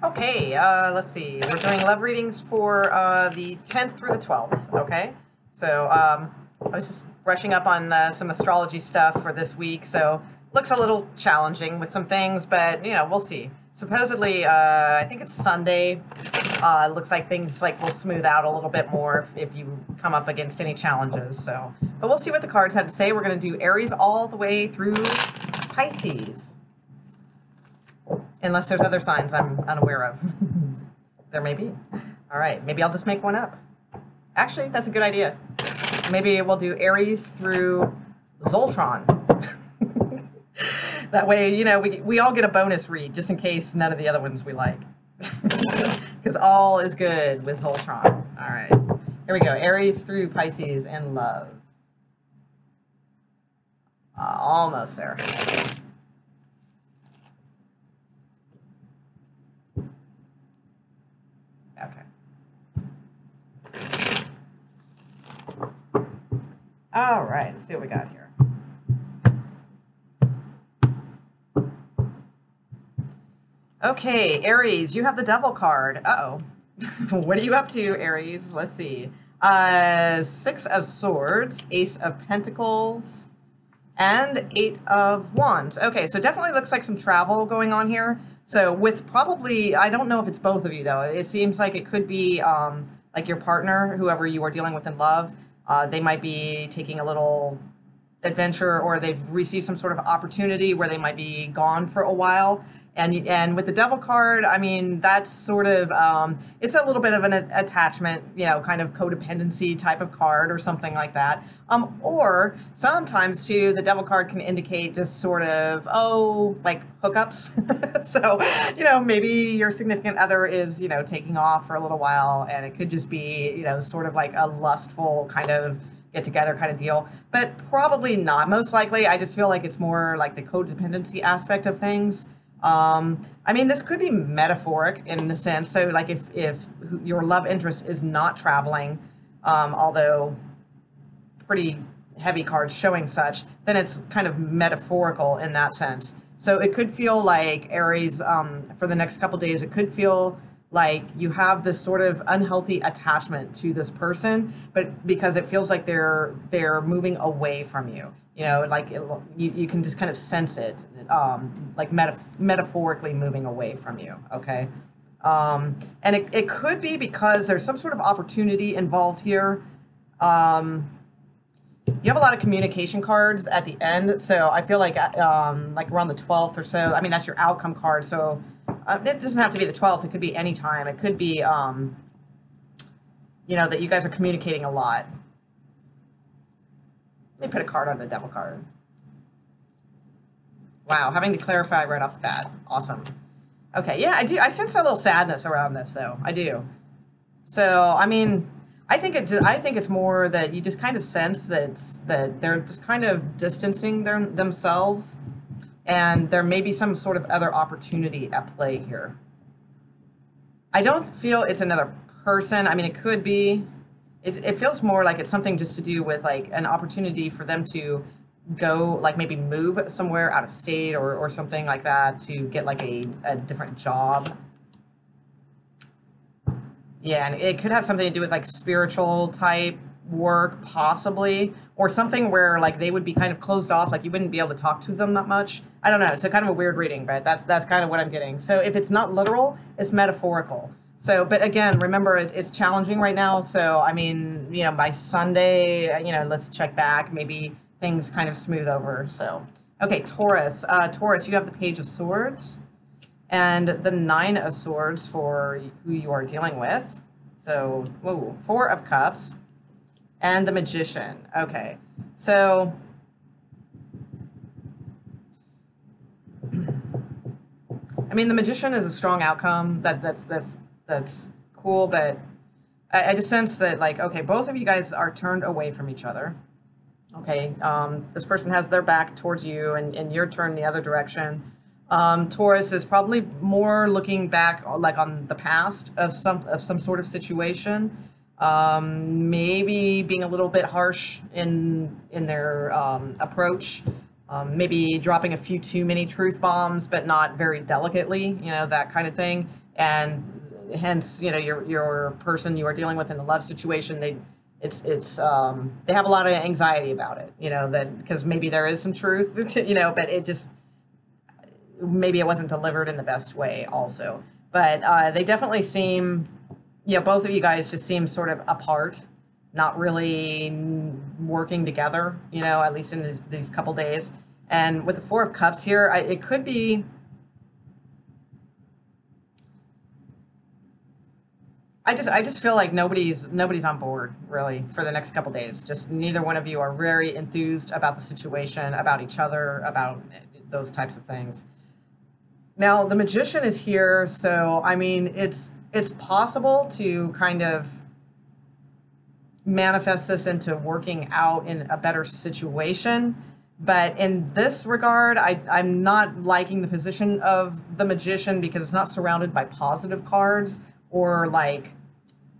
Okay, let's see. We're doing love readings for the 10th through the 12th, okay? So, I was just brushing up on some astrology stuff for this week, so looks a little challenging with some things, but, we'll see. Supposedly, I think it's Sunday. Looks like things will smooth out a little bit more if you come up against any challenges, so. But we'll see what the cards have to say. We're going to do Aries all the way through Pisces. Unless there's other signs I'm unaware of. There may be. All right, maybe I'll just make one up. Actually, that's a good idea. Maybe we'll do Aries through Zoltron. That way, we all get a bonus read, just in case none of the other ones we like. Because all is good with Zoltron. All right, here we go. Aries through Pisces and love. Almost there. All right, let's see what we got here. Okay, Aries, you have the Devil card. Uh-oh. What are you up to, Aries? Let's see. Six of Swords, Ace of Pentacles, and Eight of Wands. Okay, so definitely looks like some travel going on here. So with probably, I don't know if it's both of you, though. It seems like it could be like your partner, whoever you are dealing with in love. They might be taking a little adventure, or they've received some sort of opportunity where they might be gone for a while. And with the Devil card, I mean, that's sort of, it's a little bit of an attachment, kind of codependency type of card or something like that. Or sometimes, too, the Devil card can indicate just sort of, like hookups. So, maybe your significant other is, taking off for a little while, and it could just be, sort of like a lustful kind of get together kind of deal, but probably not. Most likely, I just feel like it's more like the codependency aspect of things. I mean, this could be metaphoric in a sense. So, like, if your love interest is not traveling, although pretty heavy cards showing such, then it's kind of metaphorical in that sense. So it could feel like Aries, for the next couple days, it could feel like you have this sort of unhealthy attachment to this person, but because it feels like they're moving away from you. You can just kind of sense it, like metaphorically moving away from you, okay? And it could be because there's some sort of opportunity involved here. You have a lot of communication cards at the end, so I feel like around the 12th or so, I mean, that's your outcome card, so it doesn't have to be the 12th, it could be any time. It could be, that you guys are communicating a lot. Let me put a card on the Devil card. Wow, having to clarify right off the bat. Awesome. Okay, yeah, I do. I sense a little sadness around this, though. I do. So, I mean, I think it's more that you just kind of sense that they're just kind of distancing themselves, and there may be some sort of other opportunity at play here. I don't feel it's another person. I mean, it could be. It feels more like it's something just to do with like an opportunity for them to go, like maybe move somewhere out of state or something like that to get like a different job. Yeah, and it could have something to do with like spiritual type work possibly, or something where like they would be kind of closed off, like you wouldn't be able to talk to them that much. I don't know, it's a kind of a weird reading, but that's kind of what I'm getting. So if it's not literal, it's metaphorical. So, but again, remember, it's challenging right now. So, I mean, by Sunday, let's check back. Maybe things kind of smooth over. So, okay, Taurus. Taurus, you have the Page of Swords and the Nine of Swords for who you are dealing with. So, whoa, Four of Cups and the Magician. Okay, so I mean, the Magician is a strong outcome. That's cool, but I just sense that, like, okay, both of you guys are turned away from each other. Okay, this person has their back towards you, and you're turned the other direction. Taurus is probably more looking back, like, on the past of some sort of situation. Maybe being a little bit harsh in their approach. Maybe dropping a few too many truth bombs, but not very delicately, that kind of thing. and hence, you know, your person you are dealing with in the love situation, they have a lot of anxiety about it, you know, that because maybe there is some truth, you know, but it just maybe it wasn't delivered in the best way also. But they definitely seem, you know, both of you guys just seem sort of apart, not really working together, you know, at least in these couple days. And with the Four of Cups here, it could be, I just feel like nobody's on board really for the next couple days. Just neither one of you are very enthused about the situation, about each other, about those types of things. Now the Magician is here, so I mean it's possible to kind of manifest this into working out in a better situation. But in this regard, I'm not liking the position of the Magician because it's not surrounded by positive cards or like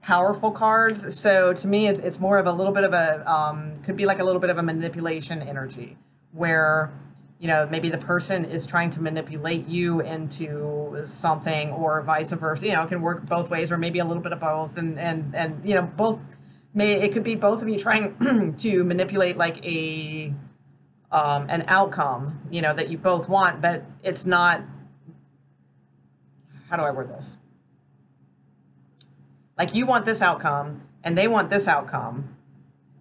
powerful cards. So to me, it's more of a little bit of a, could be like a little bit of a manipulation energy where, you know, maybe the person is trying to manipulate you into something or vice versa. You know, it can work both ways or maybe a little bit of both. And you know, it could be both of you trying to manipulate like an outcome, you know, that you both want, but it's not, how do I word this? Like you want this outcome and they want this outcome,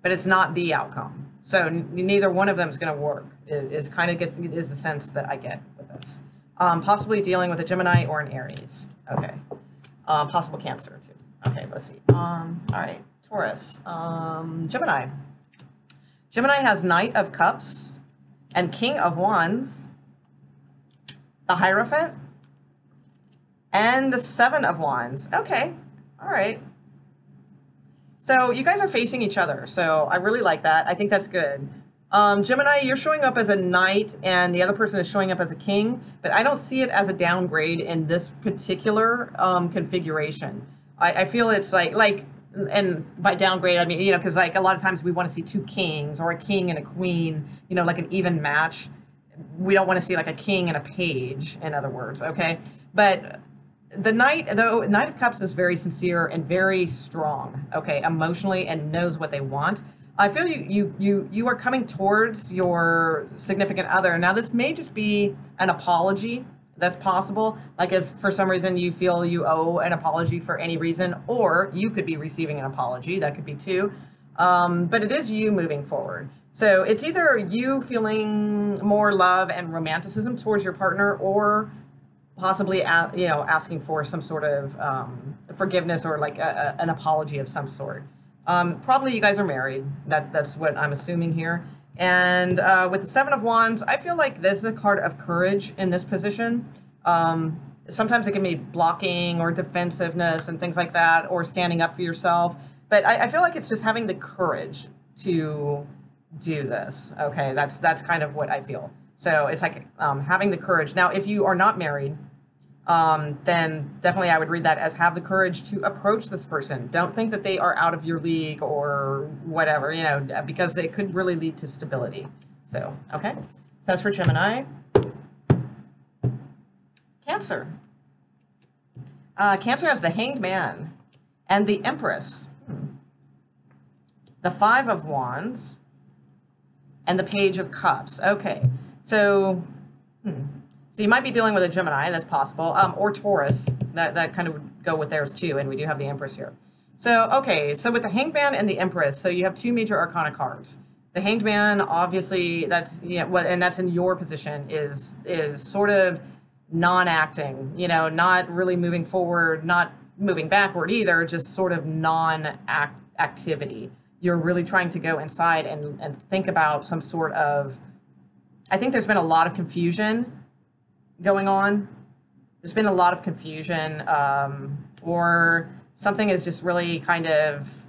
but it's not the outcome. So neither one of them is going to work is the sense that I get with this. Possibly dealing with a Gemini or an Aries. Okay. Possible Cancer too. Okay, let's see. All right, Taurus. Gemini. Gemini has Knight of Cups and King of Wands, the Hierophant, and the Seven of Wands. Okay. All right. So you guys are facing each other. So I really like that. I think that's good. Gemini, you're showing up as a knight and the other person is showing up as a king, but I don't see it as a downgrade in this particular configuration. I feel it's like, and by downgrade, I mean, you know, because like a lot of times we want to see two kings or a king and a queen, you know, like an even match. We don't want to see like a king and a page, in other words, okay? But the Knight of Cups is very sincere and very strong, okay, emotionally, and knows what they want. I feel you are coming towards your significant other. Now, this may just be an apology. That's possible. Like if for some reason you feel you owe an apology for any reason, or you could be receiving an apology. That could be too. But it is you moving forward. So it's either you feeling more love and romanticism towards your partner, or possibly, you know, asking for some sort of forgiveness or like an apology of some sort. Probably you guys are married. That's what I'm assuming here. And with the Seven of Wands, I feel like this is a card of courage in this position. Sometimes it can be blocking or defensiveness and things like that, or standing up for yourself. But I feel like it's just having the courage to do this. Okay, that's kind of what I feel. So it's like having the courage. Now, if you are not married, then definitely I would read that as have the courage to approach this person. Don't think that they are out of your league or whatever, you know, because it could really lead to stability. So, okay. So that's for Gemini. Cancer. Cancer has the Hanged Man and the Empress. The Five of Wands and the Page of Cups. Okay. So, So you might be dealing with a Gemini, that's possible, or Taurus. That kind of would go with theirs too, and we do have the Empress here. So, okay, so with the Hanged Man and the Empress, so you have two major Arcana cards. The Hanged Man, obviously, that's, yeah, well, and that's in your position, is sort of non-acting, you know, not really moving forward, not moving backward either, just sort of non-activity. You're really trying to go inside and think about some sort of, I think there's been a lot of confusion going on. There's been a lot of confusion, or something is just really kind of,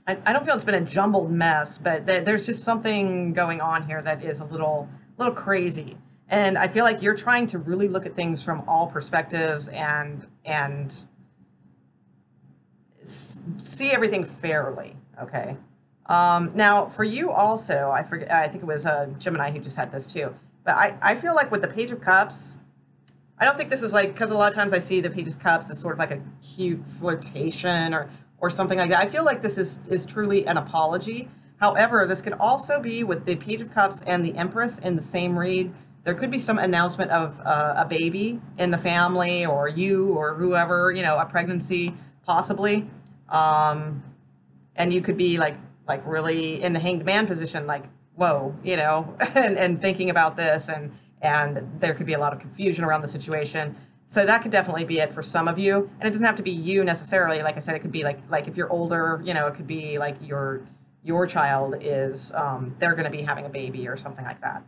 I don't feel it's been a jumbled mess, but there's just something going on here that is a little crazy. And I feel like you're trying to really look at things from all perspectives and see everything fairly, okay? Now, for you also, I think it was Gemini who just had this too, but I feel like with the Page of Cups, I don't think this is like, because a lot of times I see the Page of Cups as sort of like a cute flirtation or something like that. I feel like this is truly an apology. However, this could also be with the Page of Cups and the Empress in the same read. There could be some announcement of a baby in the family, or you or whoever, you know, a pregnancy possibly. Um, and you could be like really in the Hanged Man position, like, whoa, you know, and thinking about this, and there could be a lot of confusion around the situation. So that could definitely be it for some of you, and it doesn't have to be you necessarily. Like I said, it could be like if you're older, you know, it could be like your child is they're going to be having a baby or something like that.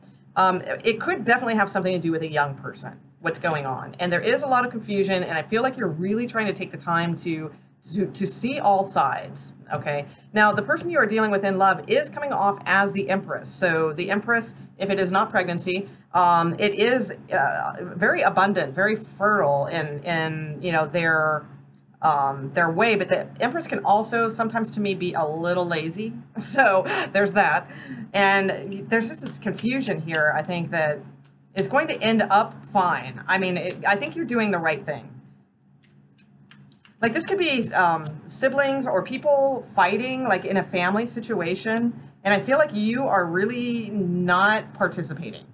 It could definitely have something to do with a young person, what's going on, and there is a lot of confusion, and I feel like you're really trying to take the time to see all sides. Okay, now the person you are dealing with in love is coming off as the Empress. So the Empress, if it is not pregnancy, it is very abundant, very fertile in you know their way. But the Empress can also sometimes, to me, be a little lazy. So there's that, and there's just this confusion here. I think that is going to end up fine. I mean, I think you're doing the right thing. Like, this could be siblings or people fighting, like, in a family situation. And I feel like you are really not participating.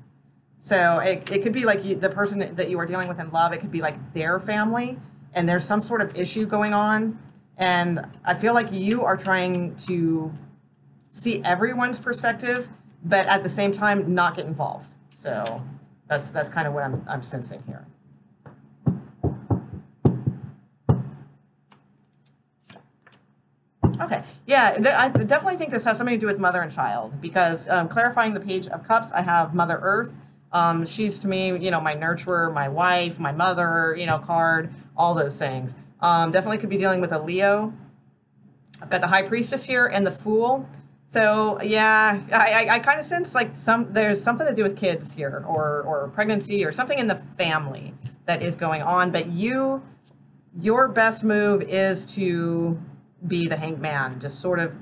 So it could be like the person that you are dealing with in love, it could be like their family, and there's some sort of issue going on. And I feel like you are trying to see everyone's perspective, but at the same time, not get involved. So that's kind of what I'm sensing here. Okay, yeah, I definitely think this has something to do with mother and child, because clarifying the Page of Cups, I have Mother Earth. She's, to me, you know, my nurturer, my wife, my mother, you know, card, all those things. Definitely could be dealing with a Leo. I've got the High Priestess here and the Fool. So, yeah, I kind of sense like there's something to do with kids here, or pregnancy, or something in the family that is going on. But your best move is to be the Hanged Man, just sort of,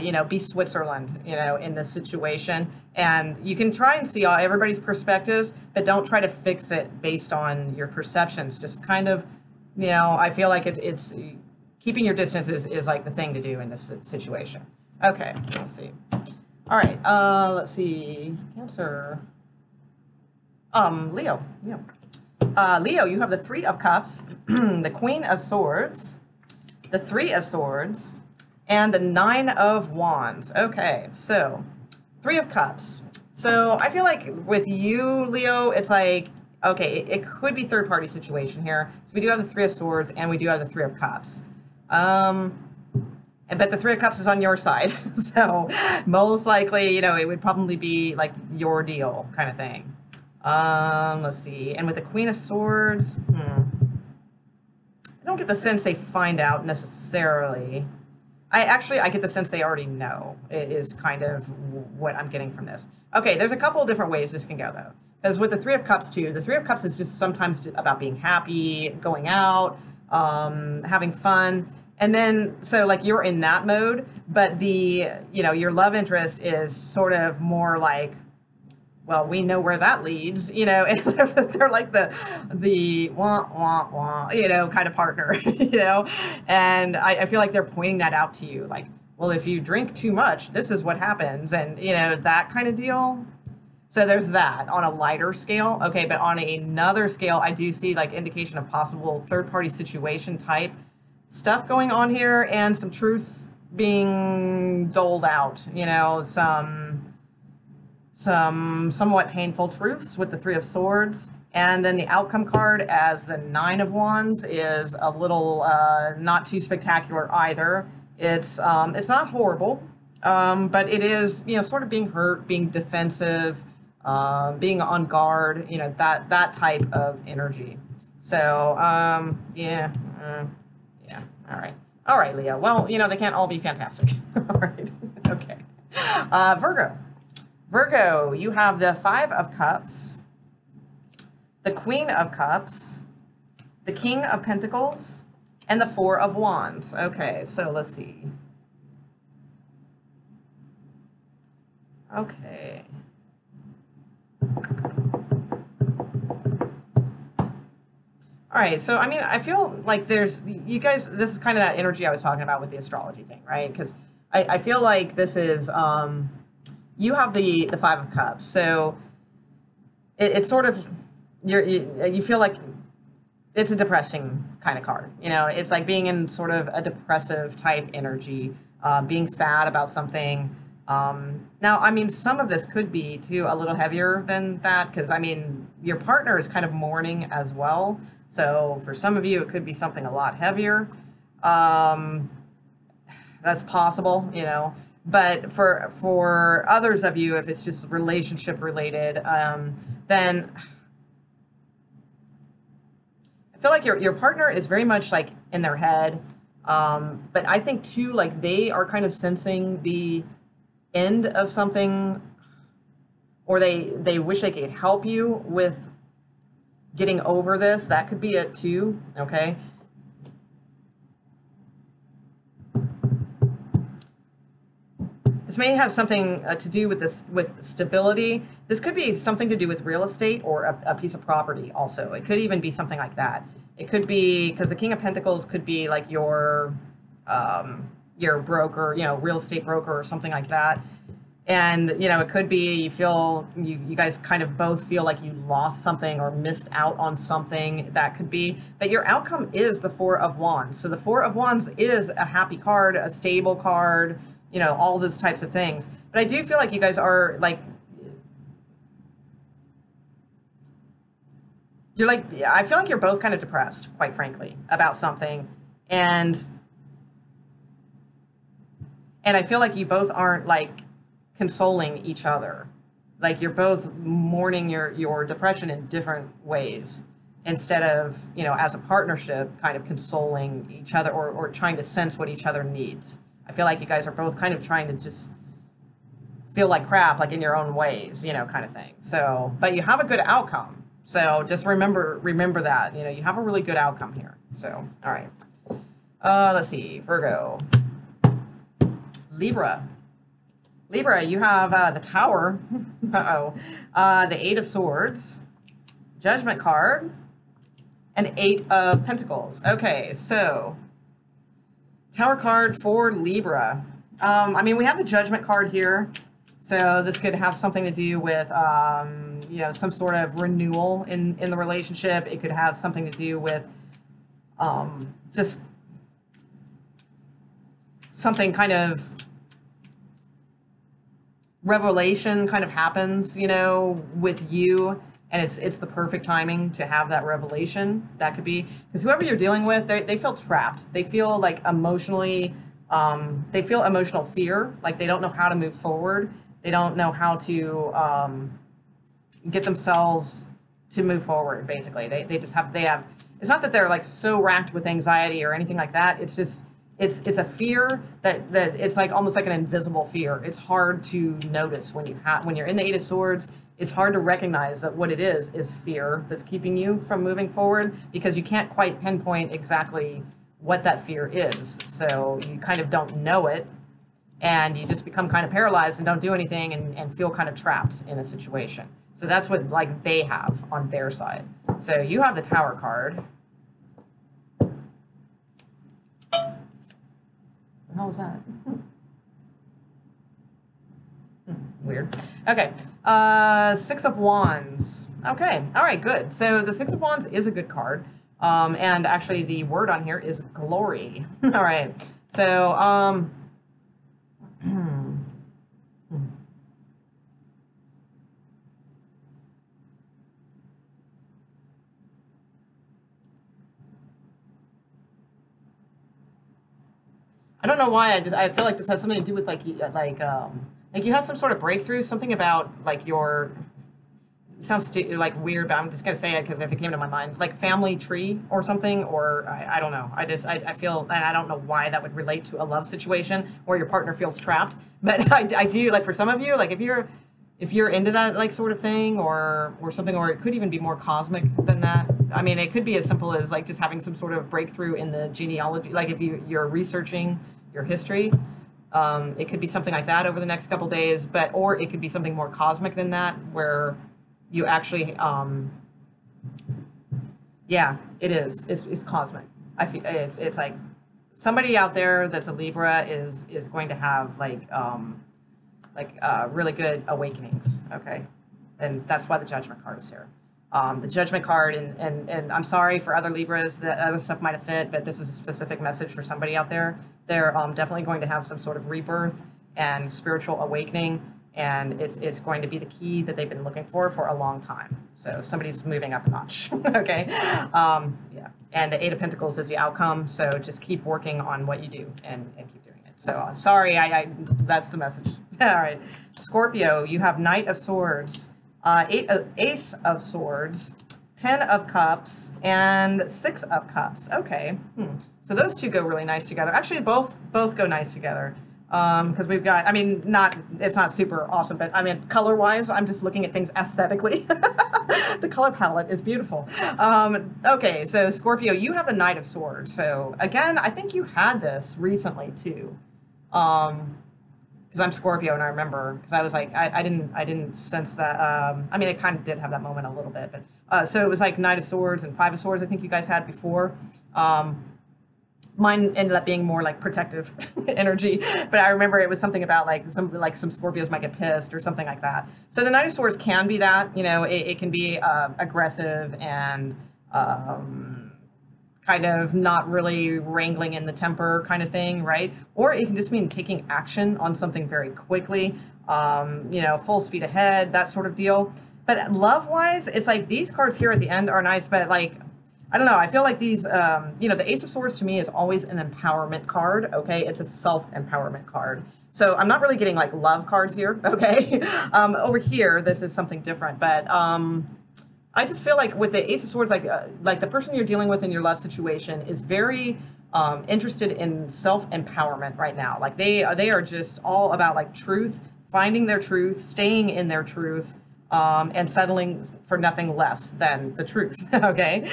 you know, be Switzerland, you know, in this situation. And you can try and see all everybody's perspectives, but don't try to fix it based on your perceptions. Just kind of, you know, I feel like it's keeping your distance is like the thing to do in this situation. Okay, let's see. All right, let's see. Cancer. Leo. Yeah. Leo, you have the Three of Cups, the Queen of Swords, the Three of Swords, and the Nine of Wands. Okay, so Three of Cups. So I feel like with you, Leo, it's like, okay, it could be third-party situation here. So we do have the Three of Swords, and we do have the Three of Cups. But the Three of Cups is on your side. So most likely, you know, it would probably be like your deal kind of thing. Let's see. And with the Queen of Swords, I don't get the sense they find out necessarily. I get the sense they already know, is kind of what I'm getting from this. Okay, there's a couple of different ways this can go, though. Because with the Three of Cups, too, the Three of Cups is just sometimes about being happy, going out, having fun. And then, so, like, you're in that mode, but you know, your love interest is sort of more like, well, we know where that leads, you know, and they're like the wah, wah, wah, you know, kind of partner, you know, and I feel like they're pointing that out to you, like, well, if you drink too much, this is what happens, and, you know, that kind of deal. So there's that on a lighter scale. Okay, but on another scale, I do see, like, indication of possible third-party situation type stuff going on here, and some truths being doled out, you know, some somewhat painful truths with the Three of Swords. And then the outcome card as the Nine of Wands is a little not too spectacular either. It's not horrible, but it is, you know, sort of being hurt, being defensive, being on guard, you know, that type of energy. So, yeah, all right, Leo. Well, you know, they can't all be fantastic. All right, okay. Virgo, you have the Five of Cups, the Queen of Cups, the King of Pentacles, and the Four of Wands. Okay, so let's see. Okay. All right, so I mean, I feel like there's you guys. This is kind of that energy I was talking about with the astrology thing, right? Because I feel like this is you have the Five of Cups, so it's sort of you feel like it's a depressing kind of card. You know, it's like being in sort of a depressive type energy, being sad about something. Now, I mean, some of this could be too a little heavier than that because I mean, your partner is kind of mourning as well. So for some of you, it could be something a lot heavier. Um, that's possible, you know. But for others of you, if it's just relationship related, then I feel like your partner is very much like in their head. But I think too, like they are kind of sensing the end of something, or they wish they could help you with getting over this. That could be it too. Okay. This may have something to do with this, with stability. This could be something to do with real estate or a piece of property also. It could even be something like that. It could be, because the King of Pentacles could be like your broker, you know, real estate broker or something like that. And, you know, it could be you feel, you guys kind of both feel like you lost something or missed out on something. That could be. But your outcome is the Four of Wands. So the Four of Wands is a happy card, a stable card, you know, all those types of things. But I do feel like you guys are like, you're like, I feel like you're both kind of depressed, quite frankly, about something. And I feel like you both aren't like consoling each other. Like you're both mourning your depression in different ways instead of, you know, as a partnership kind of consoling each other or trying to sense what each other needs. I feel like you guys are both kind of trying to just feel like crap, like in your own ways, you know, kind of thing. So, but you have a good outcome. So just remember that, you know, you have a really good outcome here. So, all right. Let's see, Virgo. Libra. Libra, you have the Tower. Uh-oh. The Eight of Swords. Judgment card. And Eight of Pentacles. Okay, so Tower card for Libra. I mean, we have the Judgment card here. So this could have something to do with, you know, some sort of renewal in the relationship. It could have something to do with just something kind of revelation kind of happens, you know, with you, and it's the perfect timing to have that revelation. That could be because whoever you're dealing with, they feel trapped. They feel like emotionally, they feel emotional fear, like they don't know how to move forward. They don't know how to get themselves to move forward. Basically, they just have It's not that they're like so racked with anxiety or anything like that. It's just it's a fear that it's like almost like an invisible fear. It's hard to notice when you're in the Eight of Swords. It's hard to recognize that what it is fear that's keeping you from moving forward because you can't quite pinpoint exactly what that fear is. So you kind of don't know it, and you just become kind of paralyzed and don't do anything and feel kind of trapped in a situation. So that's what like they have on their side. So you have the Tower card. How was that? Weird. Okay. Six of Wands. Okay. All right, good. So the Six of Wands is a good card. And actually the word on here is glory. All right. So, I don't know why. I feel like this has something to do with like you have some sort of breakthrough, something about like your. It sounds like weird, but I'm just gonna say it because if it came to my mind, like family tree or something, or I don't know. I feel, and I don't know why that would relate to a love situation where your partner feels trapped, but I do like for some of you, like if you're into that like sort of thing or something, or it could even be more cosmic than that. I mean, it could be as simple as like just having some sort of breakthrough in the genealogy, like if you're researching your history. It could be something like that over the next couple days, or it could be something more cosmic than that, where you actually Yeah, it is. It's cosmic. I feel it's like somebody out there that's a Libra is going to have really good awakenings. Okay, and that's why the Judgment card is here. The Judgment card, and I'm sorry for other Libras that other stuff might have fit, but this is a specific message for somebody out there. They're definitely going to have some sort of rebirth and spiritual awakening, and it's going to be the key that they've been looking for a long time. So somebody's moving up a notch. Okay, yeah, and the Eight of Pentacles is the outcome. So just keep working on what you do and keep doing it. So sorry, I that's the message. All right, Scorpio, you have Knight of Swords, Ace of Swords, Ten of Cups, and Six of Cups. Okay, so those two go really nice together. Actually, both go nice together. Because we've got, I mean, it's not super awesome, but I mean, color-wise, I'm just looking at things aesthetically. The color palette is beautiful. Okay, so Scorpio, you have the Knight of Swords. So again, I think you had this recently too. Because I'm Scorpio and I remember, because I was like, I didn't sense that. I mean, it kind of did have that moment a little bit, but so it was like Knight of Swords and Five of Swords. I think you guys had before. Mine ended up being more like protective energy, but I remember it was something about like some Scorpios might get pissed or something like that. So the Knight of Swords can be that, you know, it can be aggressive and kind of not really wrangling in the temper kind of thing, right? Or it can just mean taking action on something very quickly, you know, full speed ahead, that sort of deal. But love-wise, it's like these cards here at the end are nice, but like, I don't know, I feel like these, you know, the Ace of Swords to me is always an empowerment card, okay? It's a self-empowerment card. So I'm not really getting like love cards here, okay? Over here, this is something different, but I just feel like with the Ace of Swords, like the person you're dealing with in your love situation is very interested in self-empowerment right now. Like they are just all about like truth, finding their truth, staying in their truth, and settling for nothing less than the truth, okay?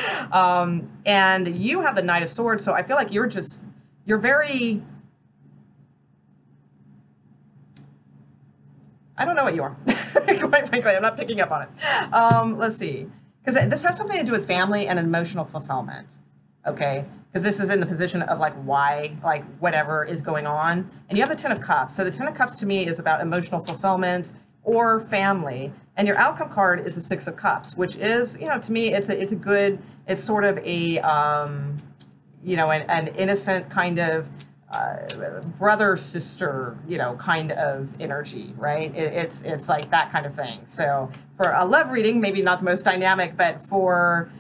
And you have the Knight of Swords, so I feel like you're very, I don't know what you are. Quite frankly, I'm not picking up on it. Let's see. Because this has something to do with family and emotional fulfillment. Okay? Because this is in the position of like why, like whatever is going on. And you have the Ten of Cups. So the Ten of Cups to me is about emotional fulfillment or family. And your outcome card is the Six of Cups, which is, you know, to me, it's a good, it's sort of a, you know, an innocent kind of brother sister, you know, kind of energy, right? It's like that kind of thing. So for a love reading, maybe not the most dynamic, but for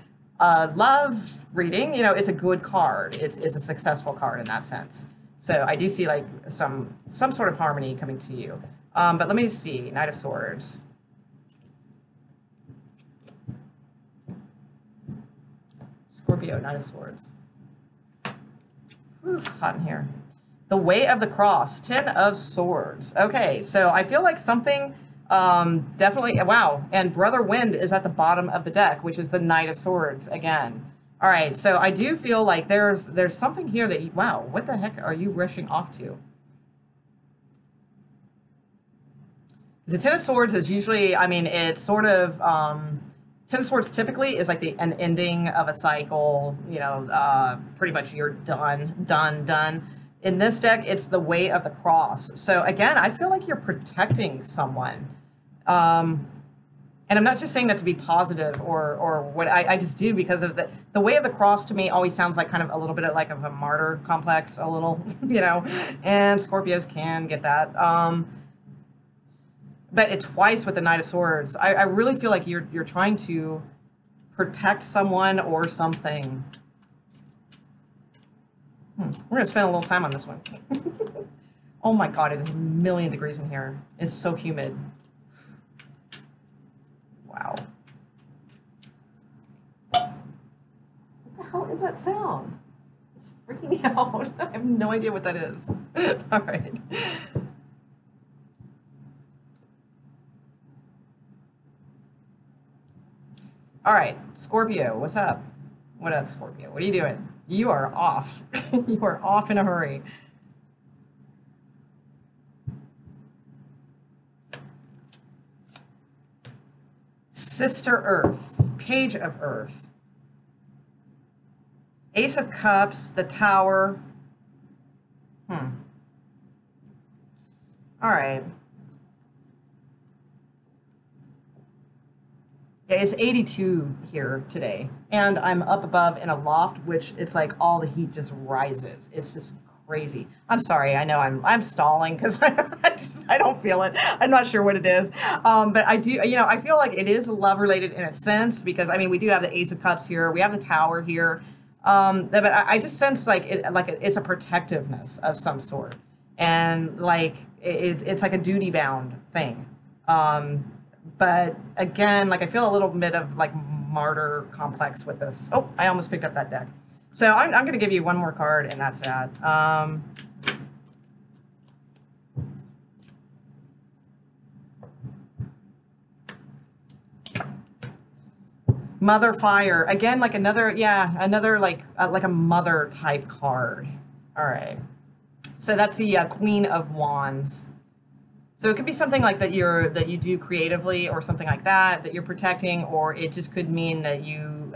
a love reading, you know, it's a good card. It's a successful card in that sense. So I do see like some sort of harmony coming to you. But let me see, Knight of Swords. Scorpio, Knight of Swords. Ooh, it's hot in here. The Way of the Cross, Ten of Swords. Okay, so I feel like something definitely, wow, and Brother Wind is at the bottom of the deck, which is the Knight of Swords again. All right, so I do feel like there's something here that, wow, what the heck are you rushing off to? The Ten of Swords is usually, I mean, it's sort of, Ten of Swords typically is like an ending of a cycle, you know, pretty much you're done. In this deck, it's the Way of the Cross. So again, I feel like you're protecting someone. And I'm not just saying that to be positive or what I just do because of the Way of the Cross to me always sounds like kind of a little bit of like of a martyr complex, a little, you know, and Scorpios can get that. But it's twice with the Knight of Swords. I really feel like you're trying to protect someone or something. We're going to spend a little time on this one. Oh my god, it is a million degrees in here. It's so humid. Wow. What the hell is that sound? It's freaking me out. I have no idea what that is. All right. All right, Scorpio, what's up? What up, Scorpio? What are you doing? You are off. You are off in a hurry. Sister Earth, Page of Earth. Ace of Cups, the Tower. All right. Yeah, it's 82 here today. And I'm up above in a loft, which it's like all the heat just rises. It's just crazy. I'm sorry. I know I'm stalling because I don't feel it. I'm not sure what it is. But I do, I feel like it is love related in a sense because I mean, we do have the Ace of Cups here. We have the Tower here. But I just sense like it's a protectiveness of some sort. And like it's like a duty bound thing. But again, like I feel a little bit of like martyr complex with this. Oh, I almost picked up that deck. So I'm going to give you one more card, and that's that. Mother Fire. Again, like another like a mother type card. All right. So that's the Queen of Wands. So it could be something like that you do creatively or something like that you're protecting, or it just could mean that you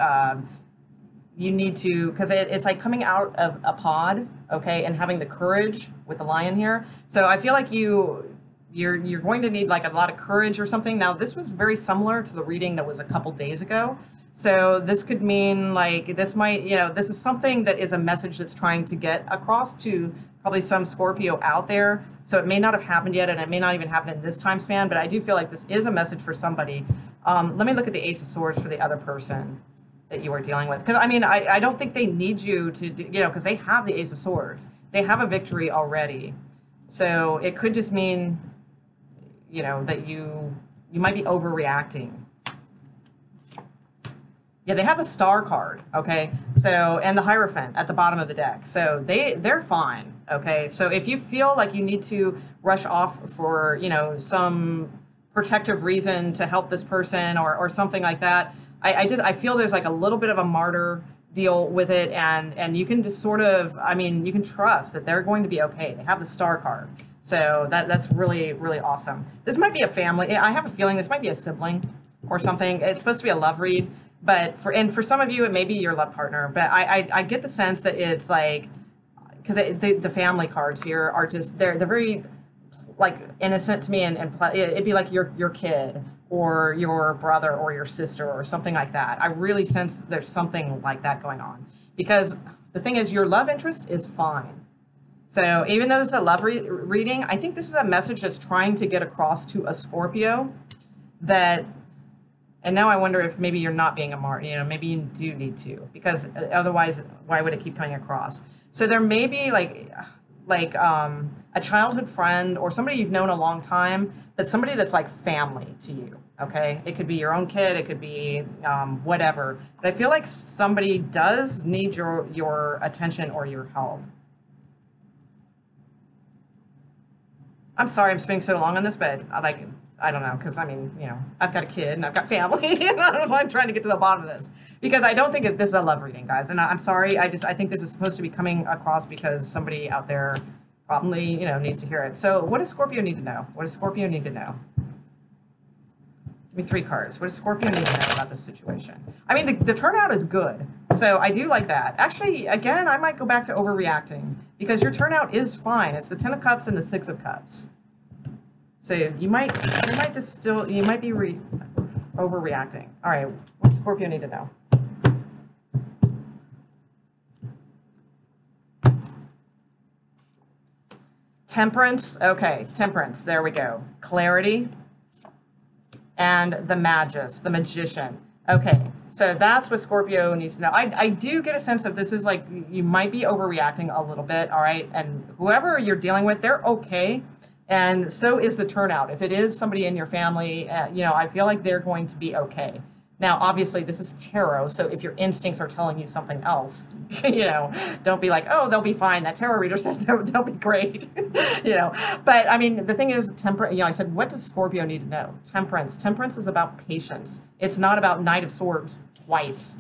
need to, because it's like coming out of a pod, okay, and having the courage with the lion here. So I feel like you're going to need like a lot of courage or something. Now this was very similar to the reading that was a couple days ago. So this could mean like this might, this is something that is a message that's trying to get across to probably some Scorpio out there. So it may not have happened yet, and it may not even happen in this time span, but I do feel like this is a message for somebody. Let me look at the Ace of Swords for the other person that you are dealing with. Because, I mean, I don't think they need you to, because they have the Ace of Swords. They have a victory already. So it could just mean, that you might be overreacting. Yeah, they have a Star card, okay? So, and the Hierophant at the bottom of the deck. So they're fine, okay? So if you feel like you need to rush off for, some protective reason to help this person or something like that, I feel there's like a little bit of a martyr deal with it, and you can just sort of, I mean, you can trust that they're going to be okay. They have the Star card. So that's really, really awesome. This might be a family. I have a feeling this might be a sibling or something. It's supposed to be a love read, but for some of you, it may be your love partner. But I get the sense that it's like, because the family cards here are just, they're very like innocent to me, and it'd be like your kid or your brother or your sister or something like that. I really sense there's something like that going on, because the thing is, your love interest is fine. So even though this is a love reading, I think this is a message that's trying to get across to a Scorpio that, and now I wonder if maybe you're not being a martyr, maybe you do need to, because otherwise, why would it keep coming across? So there may be like a childhood friend or somebody you've known a long time, but somebody that's like family to you, okay? It could be your own kid, it could be whatever. But I feel like somebody does need your attention or your help. I'm sorry I'm spending so long on this, but I don't know, because I mean, I've got a kid and I've got family, and I'm trying to get to the bottom of this, because I don't think this is a love reading, guys. And I'm sorry, I think this is supposed to be coming across because somebody out there probably, needs to hear it. So what does Scorpio need to know? What does Scorpio need to know? Give me 3 cards. What does Scorpio need to know about this situation? I mean, the turnout is good, so I do like that. Actually, again, I might go back to overreacting, because your turnout is fine. It's the 10 of Cups and the 6 of Cups. So you might be overreacting. All right, what does Scorpio need to know? Temperance. Okay, Temperance. There we go. Clarity. And the Magus, the Magician. Okay, so that's what Scorpio needs to know. I do get a sense of this is like, you might be overreacting a little bit, all right? And whoever you're dealing with, they're okay. And so is the turnout. If it is somebody in your family, I feel like they're going to be okay. Now, obviously, this is tarot, so if your instincts are telling you something else, don't be like, oh, they'll be fine. That tarot reader said they'll be great, But, I mean, the thing is, I said, what does Scorpio need to know? Temperance. Temperance is about patience. It's not about Knight of Swords twice,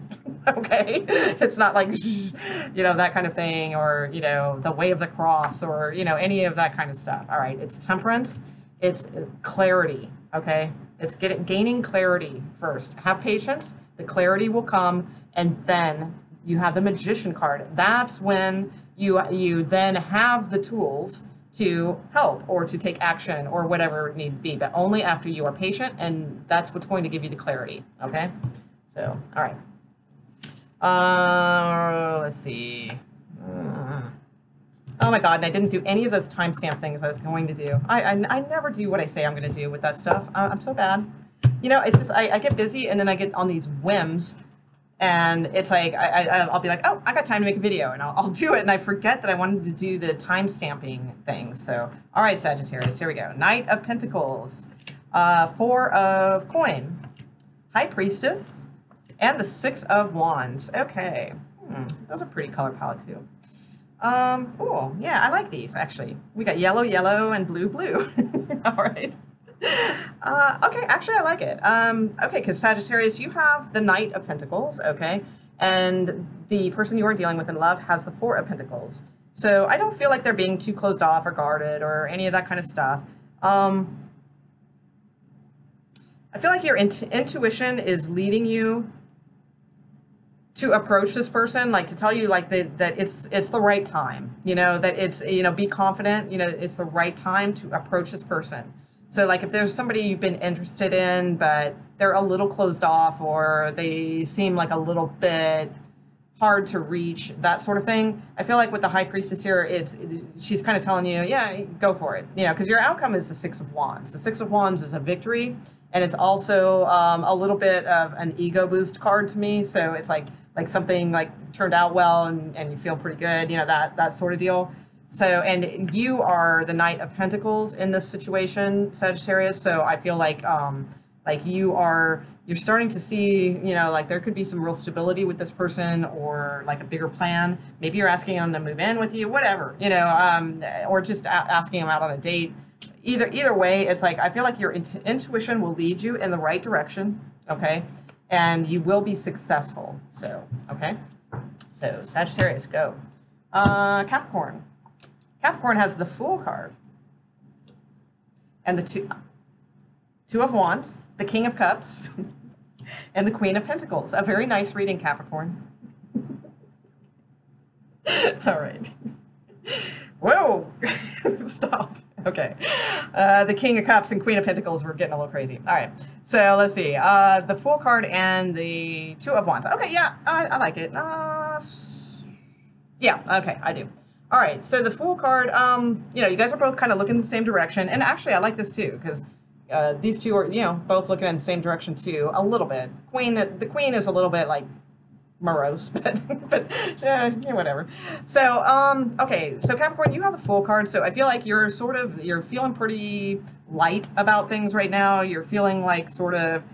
okay? It's not like, that kind of thing, or, the Way of the Cross, or, any of that kind of stuff, all right? It's temperance. It's clarity, okay? It's gaining clarity first. Have patience. The clarity will come, and then you have the Magician card. That's when you then have the tools to help or to take action or whatever it need be, but only after you are patient, and that's what's going to give you the clarity, okay? So, all right. Let's see. Oh my God, and I didn't do any of those timestamp things I was going to do. I never do what I say I'm going to do with that stuff. I'm so bad. You know, it's just, I get busy and then I get on these whims and it's like, I'll be like, oh, I got time to make a video and I'll do it and I forget that I wanted to do the timestamping thing. So, all right, Sagittarius, here we go. Knight of Pentacles, 4 of coin, High Priestess, and the 6 of Wands. Okay, those are pretty color palette too. Oh, yeah, I like these, actually. We got yellow, yellow, and blue, blue. All right. Okay, actually, I like it. Okay, because Sagittarius, you have the Knight of Pentacles, okay? And the person you are dealing with in love has the 4 of Pentacles. So I don't feel like they're being too closed off or guarded or any of that kind of stuff. I feel like your intuition is leading you to approach this person, like to tell you like that it's the right time, you know, that it's, you know, be confident, you know, it's the right time to approach this person. So like if there's somebody you've been interested in, but they're a little closed off or they seem like a little bit hard to reach, that sort of thing. I feel like with the High Priestess here, she's kind of telling you, yeah, go for it, you know, because your outcome is the 6 of Wands. The 6 of Wands is a victory, and it's also a little bit of an ego boost card to me. So it's like something like turned out well and you feel pretty good, you know, that sort of deal. So, and you are the Knight of Pentacles in this situation, Sagittarius. So I feel like you're starting to see, you know, like there could be some real stability with this person or like a bigger plan. Maybe you're asking them to move in with you, whatever, you know, or just asking them out on a date. Either way, it's like, I feel like your intuition will lead you in the right direction, okay? And you will be successful, so, okay? So, Sagittarius, go. Capricorn. Capricorn has the Fool card. And the two of Wands, the King of Cups, and the Queen of Pentacles. A very nice reading, Capricorn. All right. Whoa! Stop. Okay. The King of Cups and Queen of Pentacles were getting a little crazy. All right. So let's see. The Fool card and the 2 of Wands. Okay, yeah, I like it. Yeah, okay, I do. All right, so the Fool card, you know, you guys are both kind of looking in the same direction. And actually, I like this too, because these two are, you know, both looking in the same direction too, a little bit. The Queen is a little bit like morose, but yeah, whatever. So, okay, so Capricorn, you have the Fool card, so I feel like you're feeling pretty light about things right now. You're feeling like sort of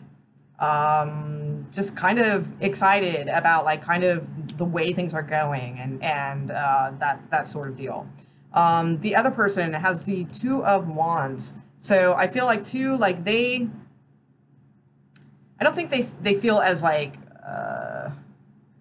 just kind of excited about like kind of the way things are going and that sort of deal. The other person has the 2 of Wands, so I feel like too, like I don't think they feel as like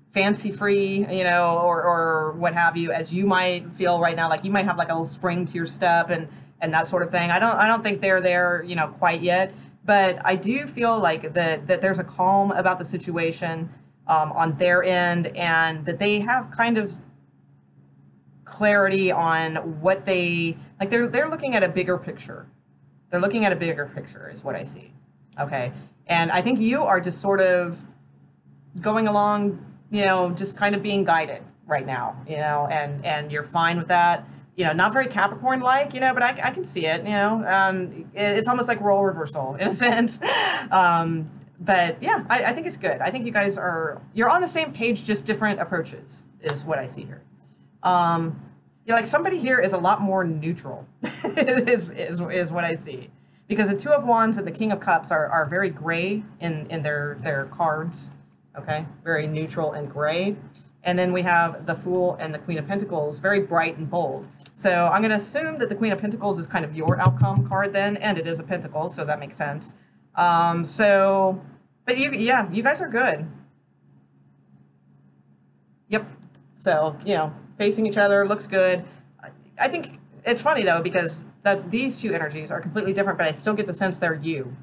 fancy free, you know, or what have you, as you might feel right now. Like you might have like a little spring to your step and that sort of thing. I don't think they're there, you know, quite yet. But I do feel like that there's a calm about the situation on their end, and that they have kind of clarity on what they like. They're looking at a bigger picture. They're looking at a bigger picture is what I see. Okay, and I think you are just sort of going along, you know, just kind of being guided right now, you know, and you're fine with that. You know, not very Capricorn-like, you know, but I can see it, you know. It's almost like role reversal in a sense. But yeah, I think it's good. I think you guys you're on the same page, just different approaches is what I see here. Yeah, like somebody here is a lot more neutral is what I see. Because the 2 of Wands and the King of Cups are very gray in their cards, okay? Very neutral and gray. And then we have the Fool and the Queen of Pentacles, very bright and bold. So I'm going to assume that the Queen of Pentacles is kind of your outcome card then, and it is a Pentacle, so that makes sense. But you guys are good. Yep. So, you know, facing each other looks good. I think it's funny though, because these two energies are completely different, but I still get the sense they're you.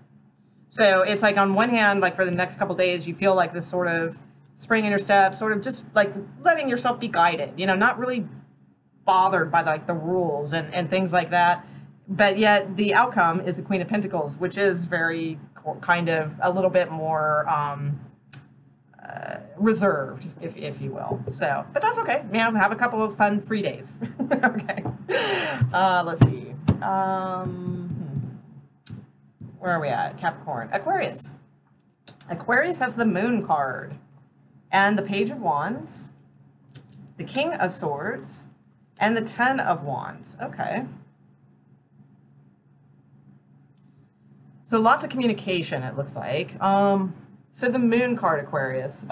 So it's like on one hand, like for the next couple days, you feel like this sort of spring in your step, sort of just like letting yourself be guided, you know, not really bothered by like the rules and things like that. But yet the outcome is the Queen of Pentacles, which is very kind of a little bit more reserved, if you will. So, but that's okay. You know, have a couple of fun free days. Okay. Let's see. Where are we at? Capricorn. Aquarius. Aquarius has the Moon card and the Page of Wands, the King of Swords, and the Ten of Wands. Okay. So lots of communication, it looks like. So the Moon card, Aquarius.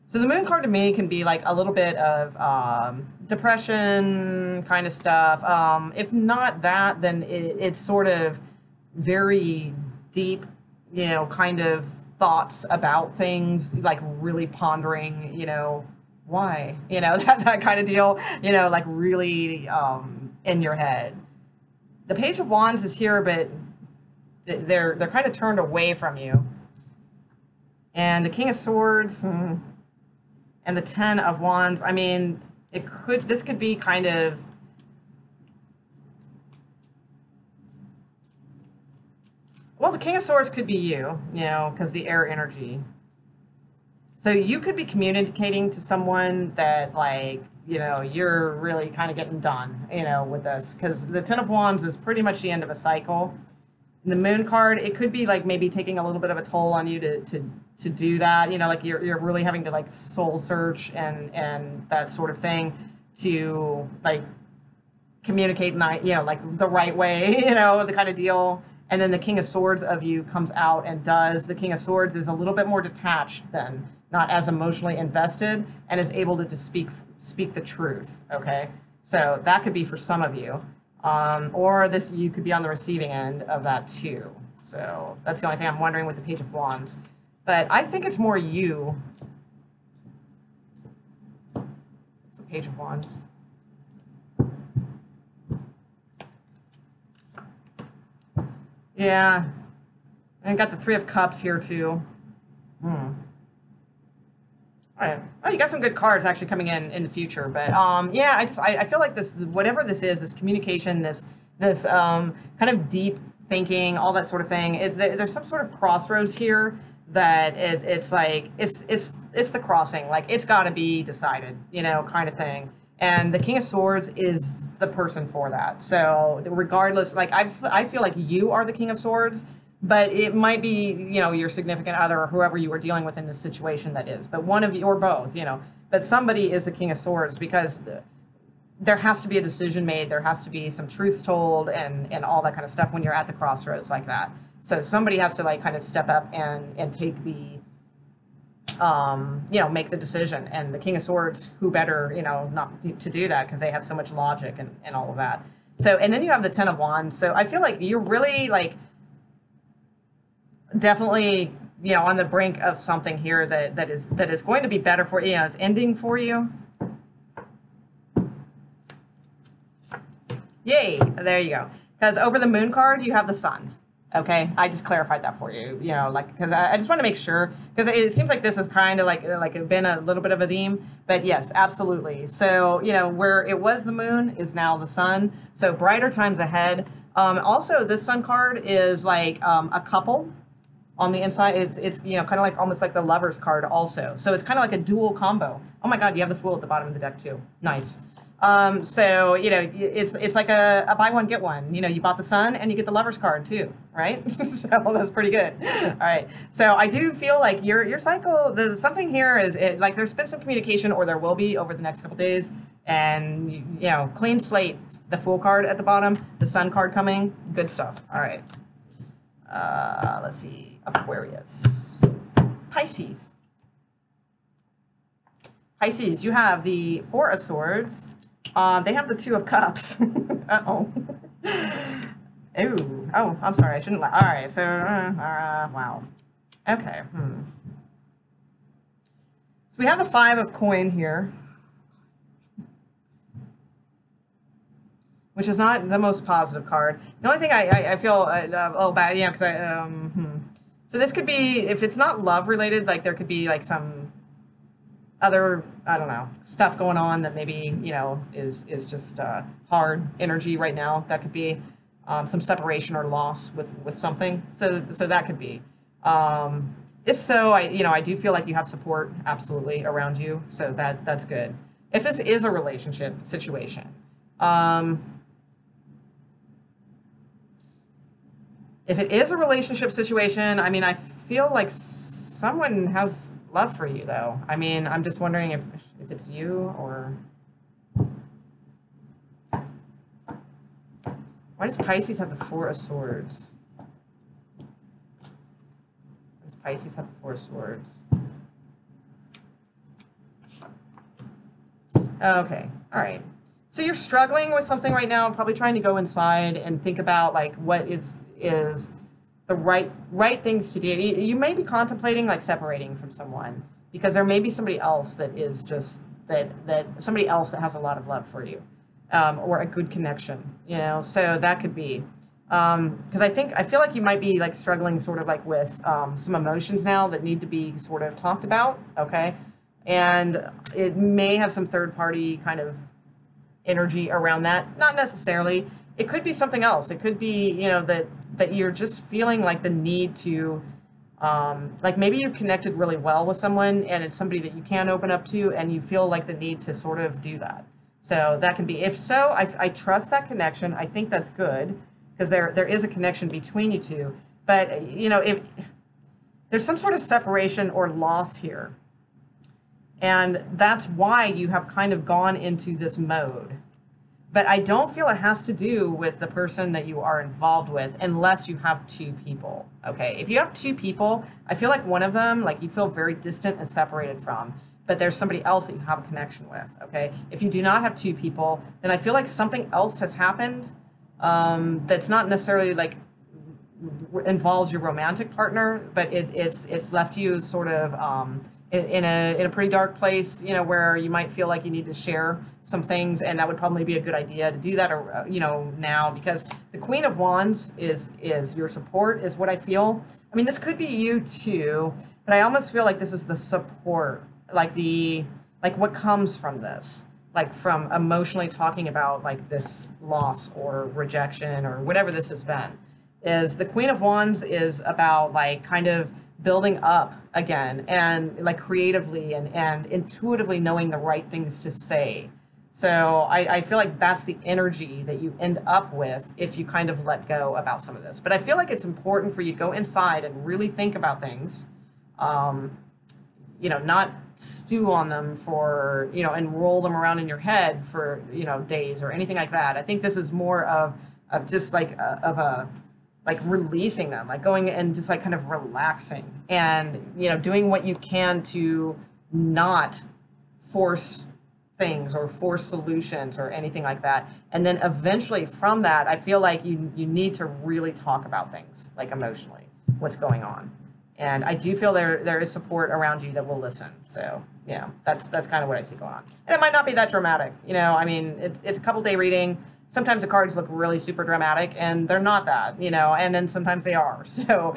So the Moon card to me can be like a little bit of depression kind of stuff. If not that, then it's sort of very deep, you know, kind of thoughts about things, like really pondering, you know, why, you know, that kind of deal, you know, like really in your head. The Page of Wands is here, but they're kind of turned away from you. And the King of Swords and the Ten of Wands, I mean, this could be kind of, well, the King of Swords could be you know, because the air energy. So you could be communicating to someone that, like, you know, you're really kind of getting done, you know, with this. Because the Ten of Wands is pretty much the end of a cycle. And the Moon card, it could be, like, maybe taking a little bit of a toll on you to do that. You know, like, you're really having to, like, soul search and that sort of thing to, like, communicate, you know, like, the right way, you know, the kind of deal. And then the King of Swords of you comes out and does. The King of Swords is a little bit more detached then, not as emotionally invested, and is able to just speak the truth, okay? So that could be for some of you. Or you could be on the receiving end of that too. So that's the only thing I'm wondering with the Page of Wands. But I think it's more you. It's the Page of Wands. Yeah. And I got the Three of Cups here too. All right. Oh, you got some good cards actually coming in the future, but yeah, I feel like this, whatever this is, this communication, this kind of deep thinking, all that sort of thing. There's some sort of crossroads here that it's like it's the crossing, like it's got to be decided, you know, kind of thing. And the King of Swords is the person for that. So regardless, like I feel like you are the King of Swords. But it might be, you know, your significant other or whoever you are dealing with in this situation that is. But one of you, or both, you know. But somebody is the King of Swords because there has to be a decision made. There has to be some truths told and all that kind of stuff when you're at the crossroads like that. So somebody has to, like, kind of step up and take the, you know, make the decision. And the King of Swords, who better, you know, not to do that because they have so much logic and all of that. So, and then you have the Ten of Wands. So I feel like you're really, like, definitely, you know, on the brink of something here that is going to be better for you. You know, it's ending for you. Yay! There you go. Because over the Moon card, you have the Sun. Okay, I just clarified that for you. You know, like, because I just want to make sure, because it seems like this is kind of like been a little bit of a theme. But yes, absolutely. So, you know, where it was the Moon is now the Sun. So brighter times ahead. Also, this Sun card is like a couple. On the inside, it's you know, kind of like almost like the Lovers card also. So it's kind of like a dual combo. Oh my God, you have the Fool at the bottom of the deck too. Nice. So, you know, it's like a buy one, get one. You know, you bought the Sun and you get the Lovers card too, right? So that's pretty good. All right. So I do feel like your cycle, something here is, like there's been some communication, or there will be over the next couple days. And, you know, clean slate, the Fool card at the bottom, the Sun card coming, good stuff. All right. Let's see. Aquarius. Pisces. Pisces, you have the Four of Swords. They have the Two of Cups. Uh-oh. Ooh. Oh, I'm sorry. I shouldn't laugh. All right. So, wow. Okay. So we have the Five of Coin here. which is not the most positive card. The only thing I feel a little bad, because So this could be, if it's not love related, like there could be like some other, I don't know, stuff going on that maybe, is just hard energy right now. That could be some separation or loss with something. So that could be. If so, I do feel like you have support absolutely around you. So that's good. If this is a relationship situation, if it is a relationship situation, I mean, I feel like someone has love for you, though. I mean, I'm just wondering if it's you or... Why does Pisces have the Four of Swords? Why does Pisces have the Four of Swords? Okay, all right. So you're struggling with something right now, probably trying to go inside and think about like what is the right things to do. You may be contemplating like separating from someone because there may be somebody else that is just that somebody else that has a lot of love for you, or a good connection, so that could be. Because I feel like you might be like struggling sort of like with some emotions now that need to be sort of talked about, okay? And it may have some third party kind of energy around that. Not necessarily. It could be something else. It could be, that you're just feeling like the need to, like maybe you've connected really well with someone and it's somebody that you can open up to and you feel like the need to sort of do that. So that can be, if so, I trust that connection. I think that's good because there is a connection between you two. But, if there's some sort of separation or loss here, and that's why you have kind of gone into this mode. But I don't feel it has to do with the person that you are involved with unless you have two people, okay? If you have two people, I feel like one of them, like you feel very distant and separated from, but there's somebody else that you have a connection with, okay? If you do not have two people, then I feel like something else has happened that's not necessarily like involves your romantic partner, but it's left you sort of in a pretty dark place, where you might feel like you need to share some things, and that would probably be a good idea to do that, or now, because the Queen of Wands is your support, is what I feel. I mean, this could be you too, but I almost feel like this is the support, like what comes from this, like from emotionally talking about like this loss or rejection or whatever this has been. Is the Queen of Wands is about like kind of building up again and like creatively and intuitively knowing the right things to say. So I feel like that's the energy that you end up with if you kind of let go about some of this. But I feel like it's important for you to go inside and really think about things, not stew on them for, and roll them around in your head for, days or anything like that. I think this is more of just like like releasing them, like going and just like kind of relaxing and, doing what you can to not force things or force solutions or anything like that. And then eventually from that, I feel like you need to really talk about things like emotionally, what's going on. And I do feel there is support around you that will listen. So yeah, that's kind of what I see going on. And it might not be that dramatic, I mean, it's a couple day reading. Sometimes the cards look really super dramatic and they're not that, and then sometimes they are. So,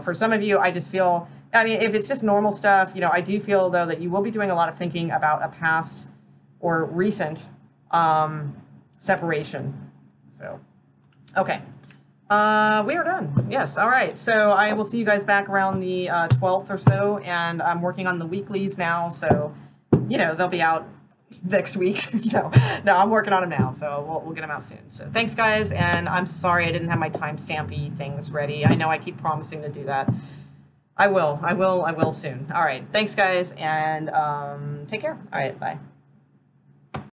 for some of you, I just feel, I mean, if it's just normal stuff, I do feel though that you will be doing a lot of thinking about a past or recent separation. So, okay. We are done. Yes. All right. So I will see you guys back around the 12th or so, and I'm working on the weeklies now. So, they'll be out next week. No, I'm working on them now, so we'll get them out soon. So thanks, guys, and I'm sorry I didn't have my timestampy things ready. I know I keep promising to do that. I will soon. All right. Thanks, guys, and take care. All right. Bye.